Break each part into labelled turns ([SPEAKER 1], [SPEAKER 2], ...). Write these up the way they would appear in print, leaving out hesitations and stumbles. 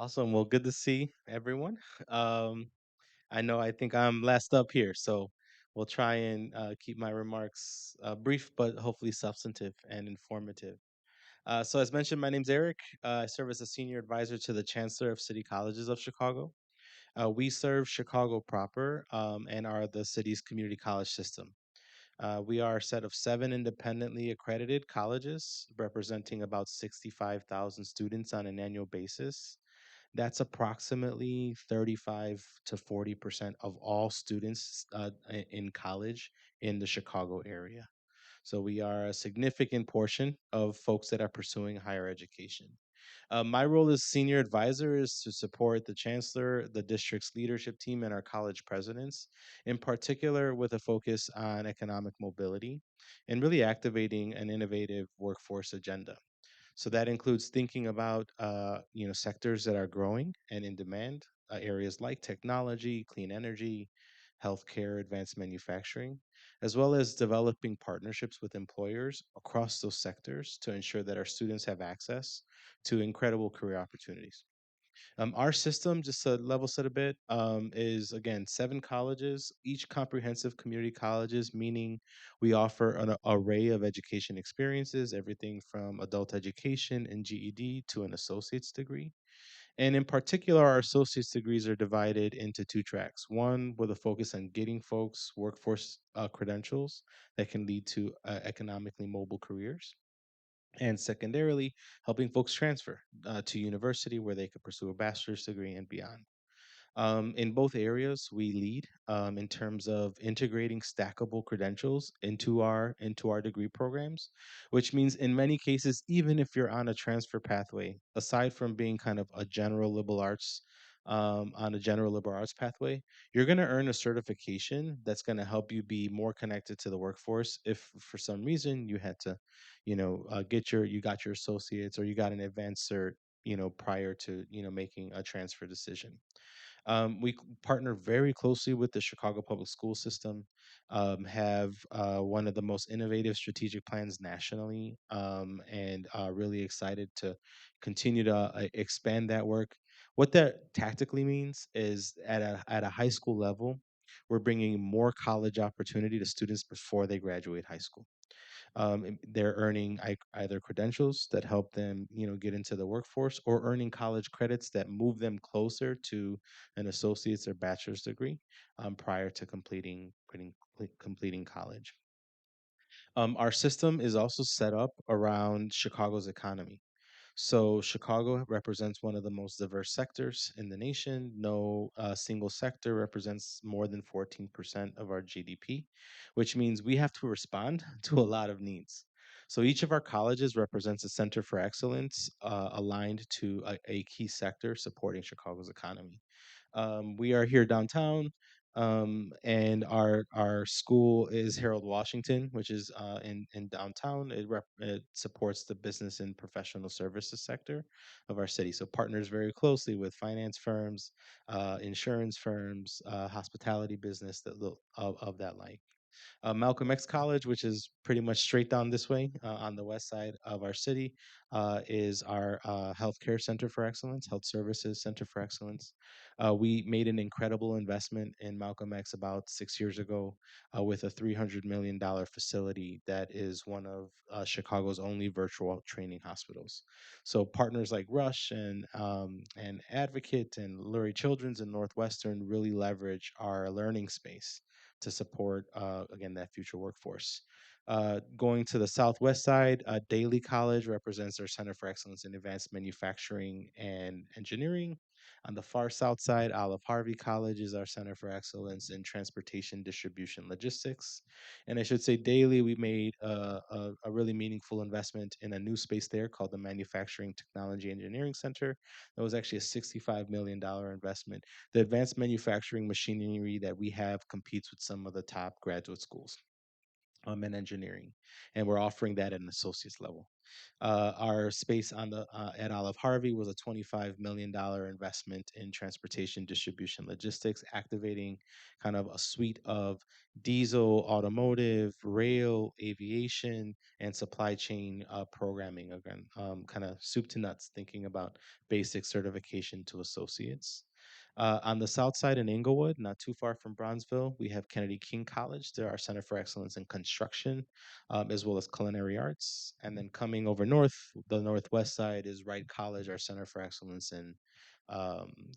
[SPEAKER 1] Awesome. Well, good to see everyone. Um, I think I'm last up here, so we'll try and keep my remarks brief, but hopefully substantive and informative. So, as mentioned, my name's Eric. I serve as a senior advisor to the Chancellor of City Colleges of Chicago. We serve Chicago proper and are the city's community college system. We are a set of seven independently accredited colleges representing about 65,000 students on an annual basis. That's approximately 35 to 40% of all students in college in the Chicago area. So we are a significant portion of folks that are pursuing higher education. My role as senior advisor is to support the chancellor, the district's leadership team, and our college presidents, in particular with a focus on economic mobility and really activating an innovative workforce agenda. So that includes thinking about sectors that are growing and in demand, areas like technology, clean energy, healthcare, advanced manufacturing, as well as developing partnerships with employers across those sectors to ensure that our students have access to incredible career opportunities. Our system, just to level set a bit, is again seven colleges, each comprehensive community colleges, meaning we offer an array of education experiences, everything from adult education and GED to an associate's degree. And in particular, our associate's degrees are divided into two tracks. One with a focus on getting folks workforce credentials that can lead to economically mobile careers, and secondarily helping folks transfer to university where they could pursue a bachelor's degree and beyond. In both areas, we lead in terms of integrating stackable credentials into our degree programs, which means in many cases, even if you're on a transfer pathway, aside from being kind of a general liberal arts on a general liberal arts pathway, you're going to earn a certification that's going to help you be more connected to the workforce. If for some reason you had to, you got your associates or you got an advanced cert, prior to making a transfer decision. We partner very closely with the Chicago public school system, have one of the most innovative strategic plans nationally, and are really excited to continue to expand that work. What that tactically means is at a high school level, we're bringing more college opportunity to students before they graduate high school. They're earning either credentials that help them, get into the workforce, or earning college credits that move them closer to an associate's or bachelor's degree prior to completing college. Our system is also set up around Chicago's economy. So Chicago represents one of the most diverse sectors in the nation. No single sector represents more than 14% of our GDP, which means we have to respond to a lot of needs. So each of our colleges represents a center for excellence aligned to a key sector supporting Chicago's economy. We are here downtown, and our school is Harold Washington, which is in downtown. It supports the business and professional services sector of our city. So partners very closely with finance firms, insurance firms, hospitality business of that like. Malcolm X College, which is pretty much straight down this way on the west side of our city, is our healthcare center for excellence, health services center for excellence. We made an incredible investment in Malcolm X about 6 years ago with a $300 million facility that is one of Chicago's only virtual training hospitals. So partners like Rush and Advocate and Lurie Children's and Northwestern really leverage our learning space to support again that future workforce. Going to the southwest side, Daly College represents our Center for Excellence in Advanced Manufacturing and Engineering. On the far south side, Olive Harvey College is our Center for Excellence in Transportation, Distribution, Logistics. And I should say, Daly, we made a really meaningful investment in a new space there called the Manufacturing Technology Engineering Center. That was actually a $65 million investment. The advanced manufacturing machinery that we have competes with some of the top graduate schools in engineering, and we're offering that at an associate's level. Our space on the at Olive Harvey was a $25 million investment in transportation, distribution, logistics, activating kind of a suite of diesel, automotive, rail, aviation, and supply chain programming. Again, kind of soup to nuts, thinking about basic certification to associates. On the south side in Inglewood, not too far from Bronzeville, we have Kennedy King College. There are Center for Excellence in Construction, as well as Culinary Arts. And then coming over north, the northwest side is Wright College, our Center for Excellence in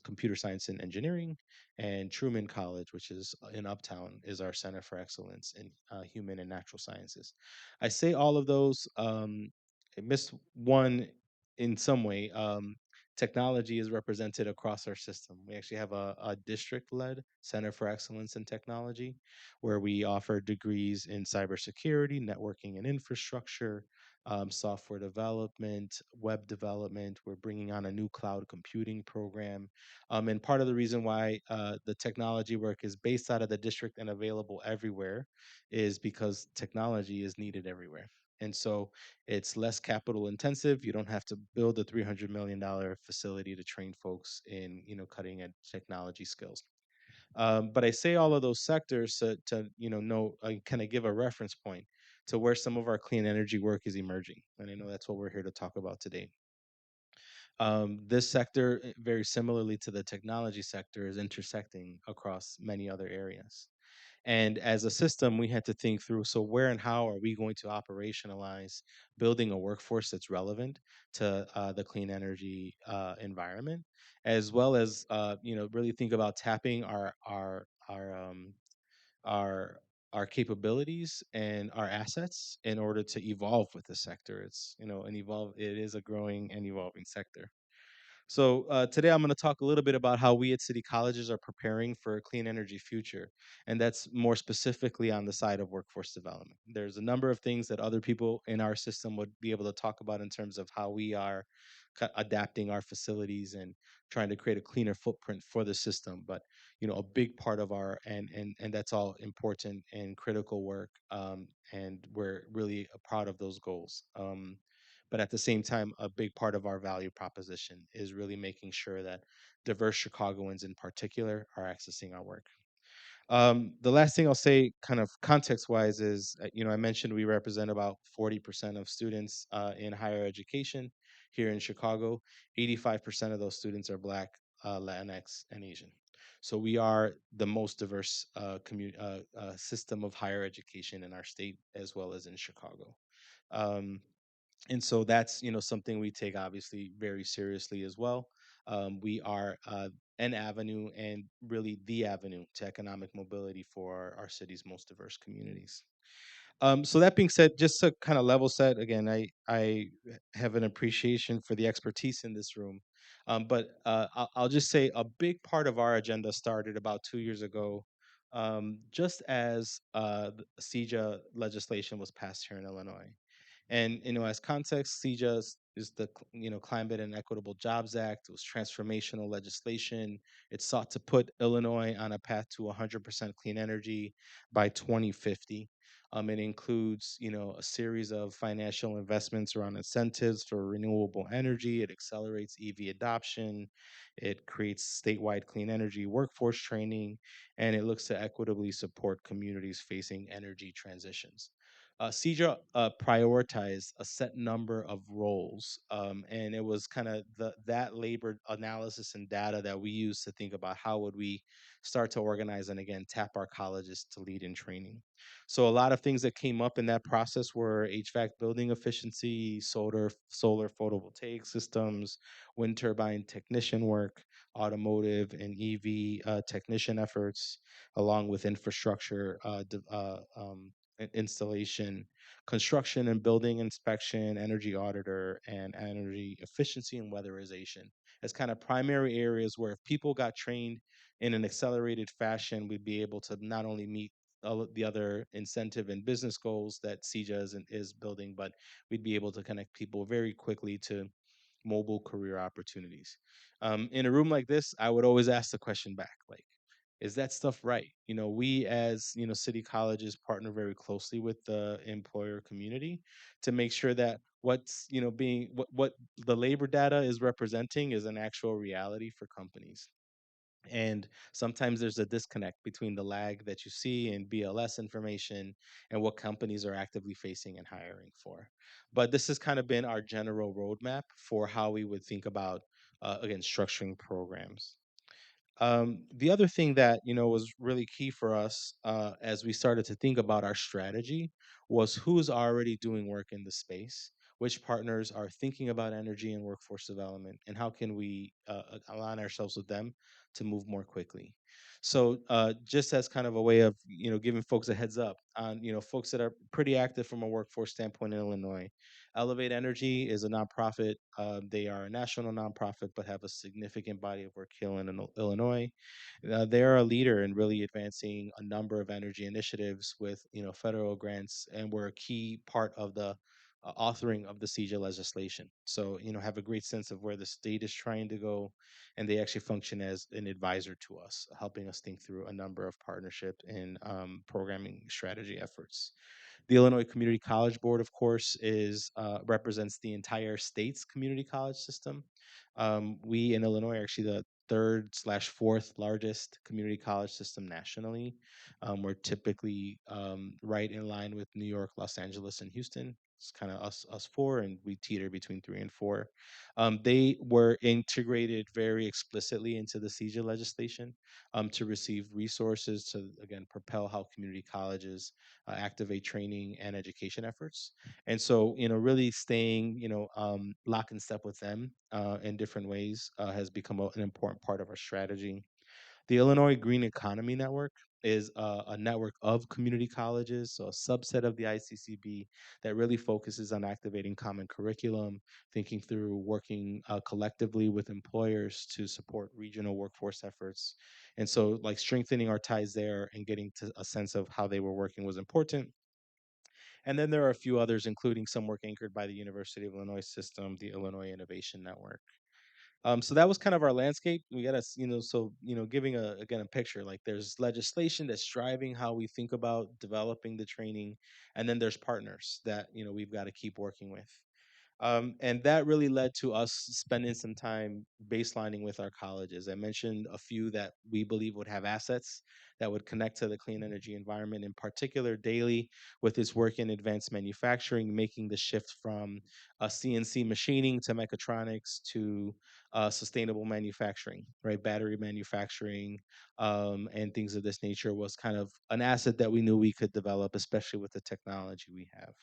[SPEAKER 1] Computer Science and Engineering. And Truman College, which is in Uptown, is our Center for Excellence in Human and Natural Sciences. I say all of those. I missed one in some way. Technology is represented across our system. We actually have a district led Center for Excellence in Technology where we offer degrees in cybersecurity, networking and infrastructure, software development, web development. We're bringing on a new cloud computing program. And part of the reason why the technology work is based out of the district and available everywhere is because technology is needed everywhere. And so it's less capital intensive. You don't have to build a $300 million facility to train folks in, cutting edge technology skills. But I say all of those sectors to know kind of give a reference point to where some of our clean energy work is emerging, and I know that's what we're here to talk about today. This sector, very similarly to the technology sector, is intersecting across many other areas. And as a system, we had to think through, so where and how are we going to operationalize building a workforce that's relevant to the clean energy environment, as well as really think about tapping our our capabilities and our assets in order to evolve with the sector. It's an evolve. It is a growing and evolving sector. So today I'm going to talk a little bit about how we at City Colleges are preparing for a clean energy future, and that's more specifically on the side of workforce development. There's a number of things that other people in our system would be able to talk about in terms of how we are adapting our facilities and trying to create a cleaner footprint for the system. But a big part of our and that's all important and critical work, and we're really proud of those goals. But at the same time, a big part of our value proposition is really making sure that diverse Chicagoans in particular are accessing our work. The last thing I'll say, kind of context wise, is I mentioned we represent about 40% of students in higher education here in Chicago. 85% of those students are Black, Latinx, and Asian. So we are the most diverse system of higher education in our state as well as in Chicago. Um, and so that's something we take obviously very seriously as well. We are an avenue and really the avenue to economic mobility for our city's most diverse communities. So that being said, just to kind of level set again, I have an appreciation for the expertise in this room, but I'll just say a big part of our agenda started about 2 years ago, just as the CEJA legislation was passed here in Illinois. And as context, CEJA is the Climate and Equitable Jobs Act. It was transformational legislation. It sought to put Illinois on a path to 100% clean energy by 2050. It includes, a series of financial investments around incentives for renewable energy. It accelerates EV adoption. It creates statewide clean energy workforce training, and it looks to equitably support communities facing energy transitions. CEJA prioritized a set number of roles, and it was kind of that labor analysis and data that we use to think about how would we start to organize and again tap our colleges to lead in training. So a lot of things that came up in that process were HVAC building efficiency, solar photovoltaic systems, wind turbine technician work, automotive and EV technician efforts, along with infrastructure installation, construction and building inspection, energy auditor, and energy efficiency and weatherization as kind of primary areas where if people got trained in an accelerated fashion, we'd be able to not only meet all of the other incentive and business goals that CEJA is building, but we'd be able to connect people very quickly to mobile career opportunities. In a room like this, I would always ask the question back, like, Is that stuff right? We as city colleges partner very closely with the employer community to make sure that what's being what the labor data is representing is an actual reality for companies. And sometimes there's a disconnect between the lag that you see in BLS information and what companies are actively facing and hiring for. But this has kind of been our general roadmap for how we would think about, again, structuring programs. The other thing that was really key for us as we started to think about our strategy was who's already doing work in the space, which partners are thinking about energy and workforce development, and how can we align ourselves with them to move more quickly. So just as kind of a way of giving folks a heads up on folks that are pretty active from a workforce standpoint in Illinois. Elevate Energy is a nonprofit. They are a national nonprofit, but have a significant body of work here in Illinois. They are a leader in really advancing a number of energy initiatives with federal grants, and we're a key part of the authoring of the CEJA legislation. So have a great sense of where the state is trying to go, and they actually function as an advisor to us, helping us think through a number of partnership and programming strategy efforts. The Illinois Community College Board, of course, is represents the entire state's community college system. We in Illinois are actually the third slash fourth largest community college system nationally. We're typically right in line with New York, Los Angeles, and Houston. It's kind of us four, and we teeter between three and four. They were integrated very explicitly into the CEJA legislation to receive resources to again propel how community colleges activate training and education efforts. And so, really staying, lock in step with them in different ways has become an important part of our strategy. The Illinois Green Economy Network is a network of community colleges, so a subset of the ICCB that really focuses on activating common curriculum, thinking through working collectively with employers to support regional workforce efforts. And so, like strengthening our ties there and getting to a sense of how they were working was important. And then there are a few others, including some work anchored by the University of Illinois system, the Illinois Innovation Network. So that was kind of our landscape. We got to, giving again a picture. Like there's legislation that's driving how we think about developing the training, and then there's partners that we've got to keep working with. And that really led to us spending some time baselining with our colleges. I mentioned a few that we believe would have assets that would connect to the clean energy environment, in particular, Daily, with its work in advanced manufacturing, making the shift from CNC machining to mechatronics to sustainable manufacturing, right? Battery manufacturing and things of this nature was kind of an asset that we knew we could develop, especially with the technology we have.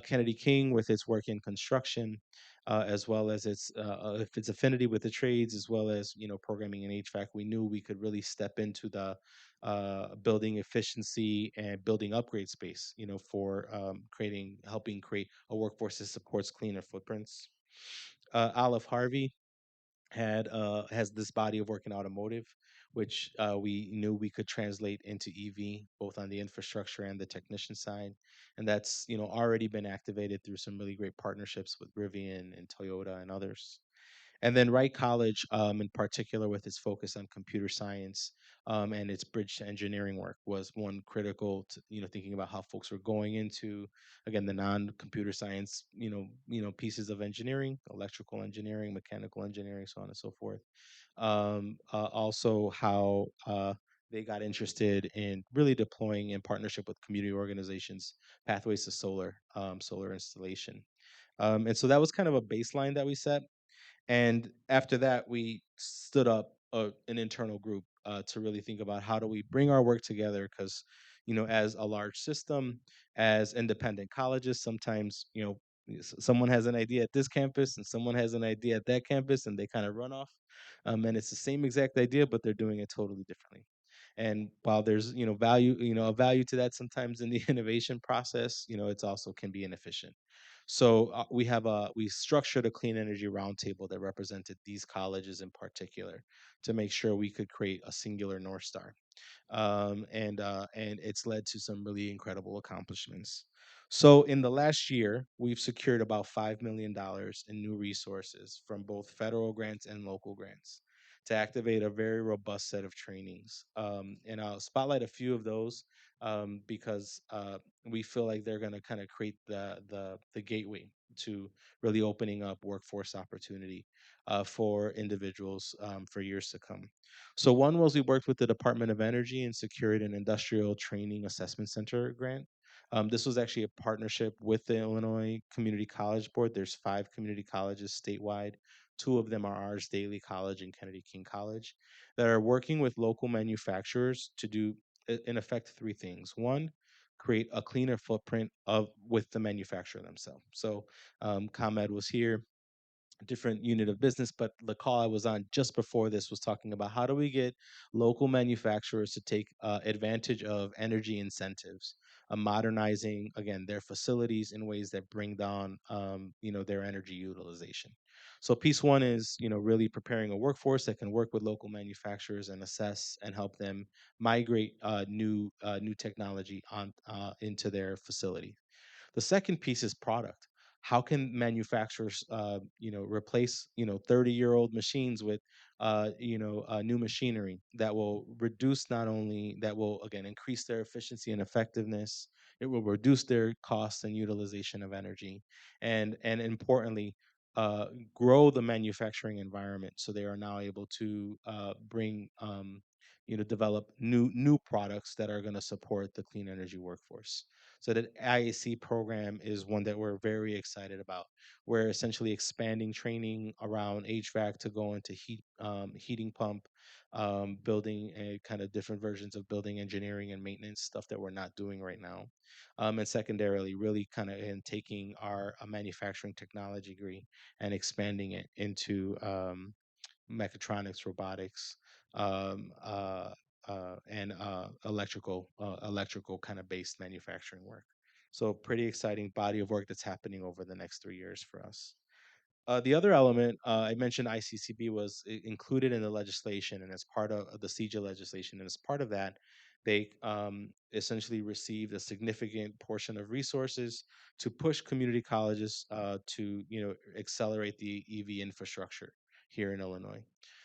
[SPEAKER 1] Kennedy King with its work in construction, as well as its affinity with the trades, as well as programming in HVAC. We knew we could really step into the building efficiency and building upgrade space, for helping create a workforce that supports cleaner footprints. Olive Harvey has this body of work in automotive, which we knew we could translate into EV, both on the infrastructure and the technician side, and that's already been activated through some really great partnerships with Rivian and Toyota and others. And then Wright College, in particular, with its focus on computer science and its bridge to engineering work, was one critical to thinking about how folks were going into again the non-computer science pieces of engineering, electrical engineering, mechanical engineering, so on and so forth. Also, how they got interested in really deploying in partnership with community organizations pathways to solar installation. And so that was kind of a baseline that we set, and after that, we stood up an internal group to really think about how do we bring our work together. Because, as a large system, as independent colleges, sometimes, someone has an idea at this campus and someone has an idea at that campus and they kind of run off. And it's the same exact idea, but they're doing it totally differently. And while there's, a value to that sometimes in the innovation process, it's also can be inefficient. So we structured a clean energy roundtable that represented these colleges in particular to make sure we could create a singular North Star, and it's led to some really incredible accomplishments. So in the last year, we've secured about $5 million in new resources from both federal grants and local grants to activate a very robust set of trainings. And I'll spotlight a few of those because we feel like they're going to kind of create the gateway to really opening up workforce opportunity for individuals for years to come. So one was we worked with the Department of Energy and secured an industrial training assessment center grant. This was actually a partnership with the Illinois Community College Board. There's 5 community colleges statewide. 2 of them are ours, Daly College and Kennedy King College, that are working with local manufacturers to do, in effect, 3 things. One, create a cleaner footprint of with the manufacturer themselves. So ComEd was here, different unit of business, but the call I was on just before this was talking about how do we get local manufacturers to take advantage of energy incentives, modernizing again their facilities in ways that bring down their energy utilization. So piece one is really preparing a workforce that can work with local manufacturers and assess and help them migrate new technology on into their facility. The second piece is product. How can manufacturers, replace 30-year-old machines with, new machinery that will reduce not only that will again increase their efficiency and effectiveness, it will reduce their costs and utilization of energy, and importantly, uh, grow the manufacturing environment so they are now able to develop new products that are going to support the clean energy workforce. So that IAC program is one that we're very excited about. We're essentially expanding training around HVAC to go into heating pump, building a kind of different versions of building engineering and maintenance stuff that we're not doing right now. And secondarily, really kind of in taking our manufacturing technology degree and expanding it into mechatronics, robotics, um, uh, and electrical kind of based manufacturing work. So pretty exciting body of work that's happening over the next 3 years for us. The other element I mentioned, ICCB was included in the legislation and as part of the CEJA legislation, and as part of that, they essentially received a significant portion of resources to push community colleges to accelerate the EV infrastructure here in Illinois.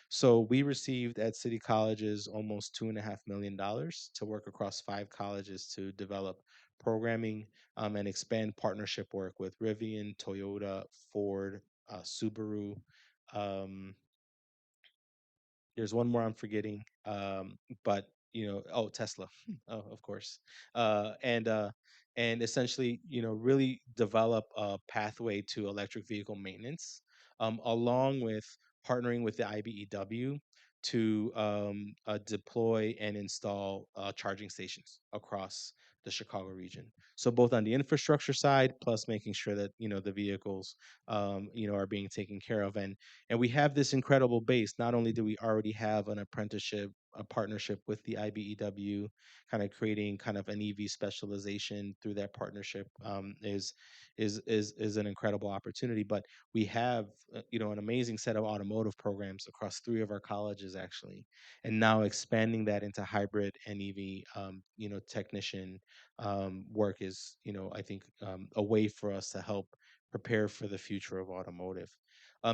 [SPEAKER 1] So we received at city colleges almost $2.5 million to work across 5 colleges to develop programming and expand partnership work with Rivian, Toyota, Ford, Subaru. Um, there's one more I'm forgetting, but oh, Tesla, oh, of course, and essentially, really develop a pathway to electric vehicle maintenance, along with partnering with the IBEW to deploy and install charging stations across the Chicago region. So both on the infrastructure side, plus making sure that the vehicles are being taken care of, and we have this incredible base. Not only do we already have an apprenticeship, a partnership with the IBEW, kind of creating kind of an EV specialization through that partnership is an incredible opportunity. But we have an amazing set of automotive programs across 3 of our colleges actually, and now expanding that into hybrid and EV technician work is I think a way for us to help prepare for the future of automotive.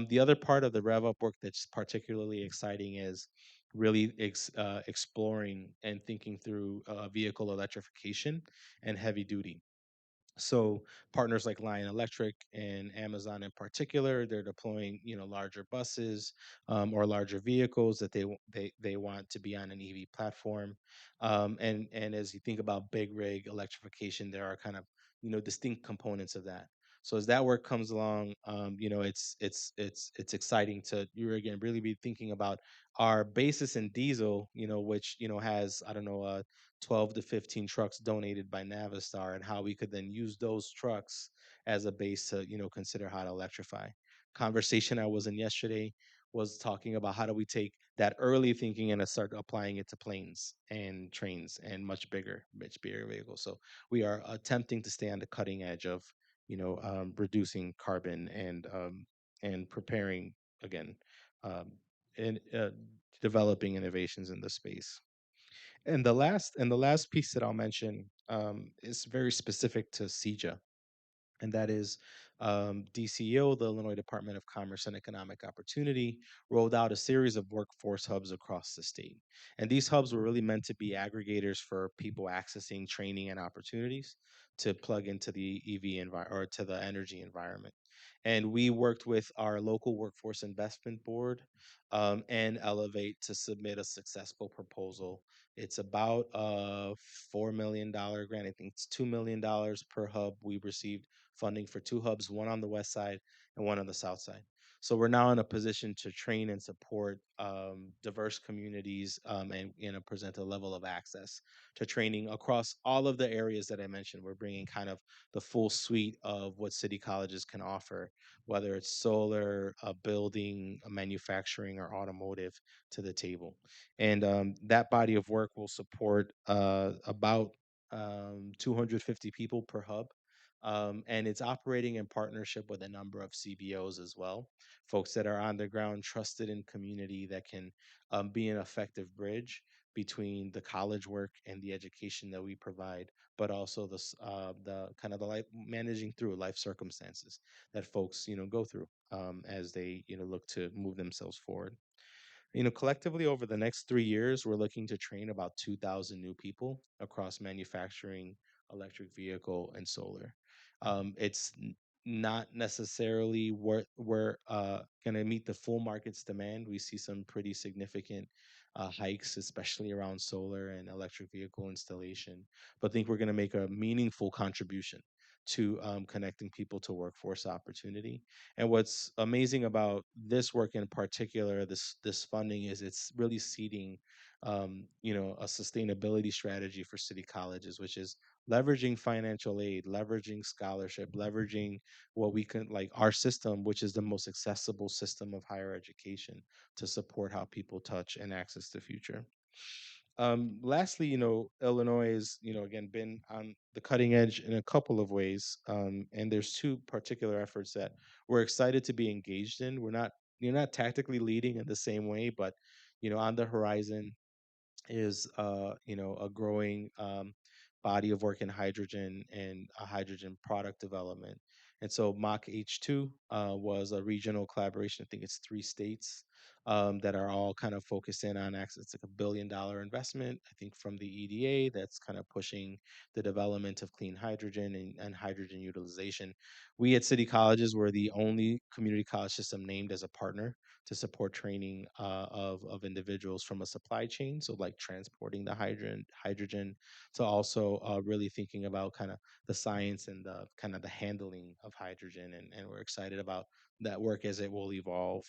[SPEAKER 1] The other part of the rev up work that's particularly exciting is really exploring and thinking through vehicle electrification and heavy duty. So partners like Lion Electric and Amazon in particular, they're deploying larger buses or larger vehicles that they want to be on an EV platform. And as you think about big rig electrification, there are kind of distinct components of that. So as that work comes along, it's exciting to you again really be thinking about our basis in diesel, which has I don't know 12 to 15 trucks donated by Navistar, and how we could then use those trucks as a base to consider how to electrify. Conversation I was in yesterday was talking about how do we take that early thinking and start applying it to planes and trains and much bigger vehicles. So we are attempting to stay on the cutting edge of reducing carbon and preparing again um, and developing innovations in the space. And the last piece that I'll mention is very specific to CEJA, and that is DCO, the Illinois Department of Commerce and Economic Opportunity, rolled out a series of workforce hubs across the state. And these hubs were really meant to be aggregators for people accessing training and opportunities to plug into the EV environment or to the energy environment. And we worked with our local workforce investment board and Elevate to submit a successful proposal. It's about a $4 million grant. I think it's $2 million per hub. We received funding for two hubs, one on the west side and one on the south side. So we're now in a position to train and support diverse communities and present a level of access to training across all of the areas that I mentioned. We're bringing kind of the full suite of what city colleges can offer, whether it's solar, building, manufacturing, or automotive, to the table. And that body of work will support about 250 people per hub. And it's operating in partnership with a number of CBOs as well, folks that are on the ground, trusted in community that can be an effective bridge between the college work and the education that we provide, but also the kind of the life managing through life circumstances that folks go through as they look to move themselves forward. Collectively over the next 3 years, we're looking to train about 2,000 new people across manufacturing, electric vehicle, and solar. It's not necessarily where we're going to meet the full market's demand. We see some pretty significant hikes, especially around solar and electric vehicle installation, but think we're going to make a meaningful contribution to connecting people to workforce opportunity. And what's amazing about this work in particular, this funding, is it's really seeding, a sustainability strategy for city colleges, which is leveraging financial aid, leveraging scholarship, leveraging what we can like our system, which is the most accessible system of higher education, to support how people touch and access the future. Lastly, Illinois is, again, been on the cutting edge in a couple of ways. And there's two particular efforts that we're excited to be engaged in. You're not tactically leading in the same way, but, on the horizon is a growing body of work in hydrogen and hydrogen product development. And so Mach H2 was a regional collaboration. I think it's three states that are all kind of focused in on access. It's like $1 billion investment, I think, from the EDA that's kind of pushing the development of clean hydrogen and hydrogen utilization. We at City Colleges were the only community college system named as a partner to support training of individuals from a supply chain, so like transporting the hydrogen, to also really thinking about kind of the science and the kind of the handling of hydrogen, and we're excited about that work as it will evolve.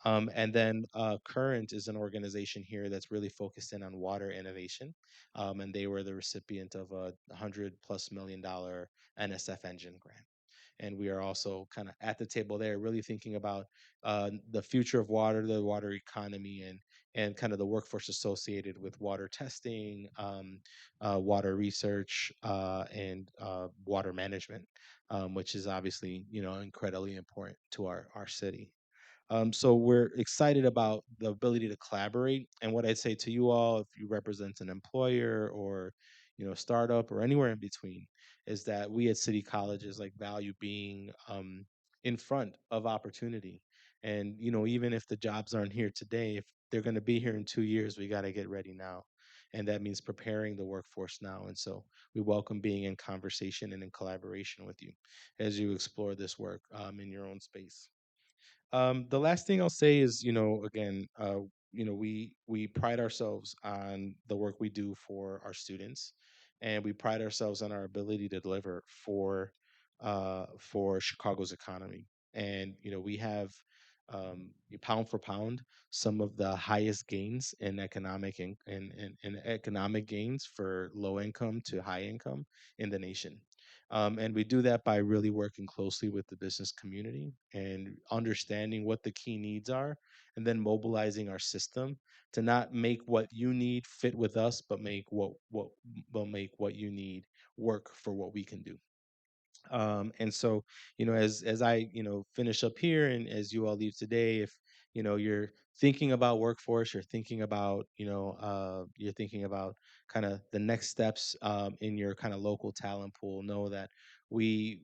[SPEAKER 1] And then Current is an organization here that's really focused in on water innovation, and they were the recipient of a $100+ million NSF engine grant. And we are also kind of at the table there, really thinking about the future of water, the water economy, and kind of the workforce associated with water testing, water research, and water management, which is obviously incredibly important to our city. So we're excited about the ability to collaborate. And what I'd say to you all, if you represent an employer or startup or anywhere in between, is that we at City Colleges like value being in front of opportunity. And even if the jobs aren't here today, if they're going to be here in 2 years, we got to get ready now. And that means preparing the workforce now. And so we welcome being in conversation and in collaboration with you as you explore this work in your own space. The last thing I'll say is, again, we pride ourselves on the work we do for our students, and we pride ourselves on our ability to deliver for Chicago's economy. And we have pound for pound some of the highest gains in economic and economic gains for low income to high income in the nation. And we do that by really working closely with the business community and understanding what the key needs are, and then mobilizing our system to not make what you need fit with us, but make what will make what you need work for what we can do. And so, as I finish up here, and as you all leave today, if you're thinking about workforce, you're thinking about kind of the next steps in your kind of local talent pool, know that we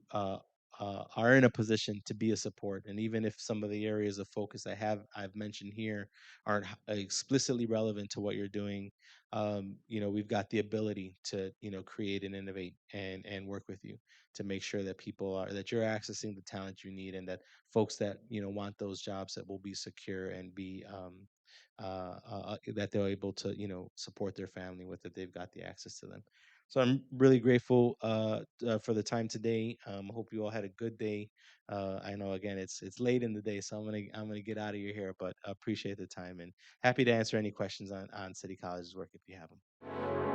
[SPEAKER 1] are in a position to be a support. And even if some of the areas of focus I've mentioned here aren't explicitly relevant to what you're doing, we've got the ability to create and innovate and work with you to make sure that that you're accessing the talent you need, and that folks that want those jobs that will be secure and be that they're able to support their family with, that they've got the access to them. So I'm really grateful for the time today. I hope you all had a good day. I know again it's late in the day, so I'm gonna get out of your hair, but I appreciate the time and happy to answer any questions on City College's work if you have them.